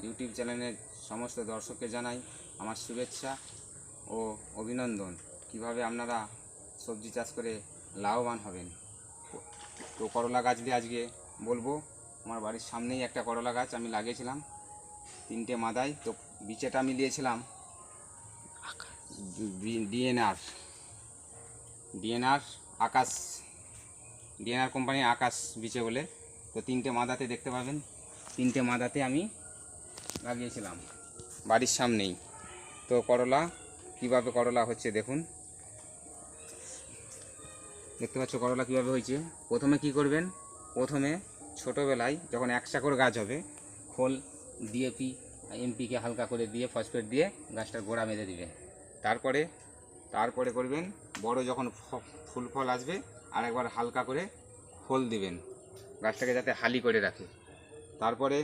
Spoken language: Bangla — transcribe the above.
ইউটিউব চ্যানেলের সমস্ত দর্শককে জানাই আমার শুভেচ্ছা ও অভিনন্দন। কিভাবে আপনারা সবজি চাষ করে লাভবান হবেন। তো করলা গাছ দিয়ে আজকে বলবো। আমার বাড়ির সামনেই একটা করলা গাছ আমি লাগিয়েছিলাম 3টে মাদায়। তো বিচেটা আমি দিয়েছিলাম ডিএনআর আকাশ, ডিএনআর কোম্পানি আকাশ বিচে বলে। তো 3টে মাদাতে দেখতে পাবেন, 3টে মাদাতে আমি লাগিয়েছিলাম বাড়ির সামনেই। তো করলা কীভাবে করলা হচ্ছে দেখুন, দেখতে পাচ্ছ করলা কীভাবে হয়েছে। প্রথমে কি করবেন, প্রথমে ছোটোবেলায় যখন 1 চাকর গাছ হবে, খোল ডিএপি এমপিকে হালকা করে দিয়ে ফসফেট দিয়ে গাছটার গোড়া বেঁধে দিবেন। তারপরে করবেন বড় যখন ফুল ফল আসবে আর একবার হালকা করে খোল দিবেন গাছটাকে যাতে হালি করে রাখে। তারপরে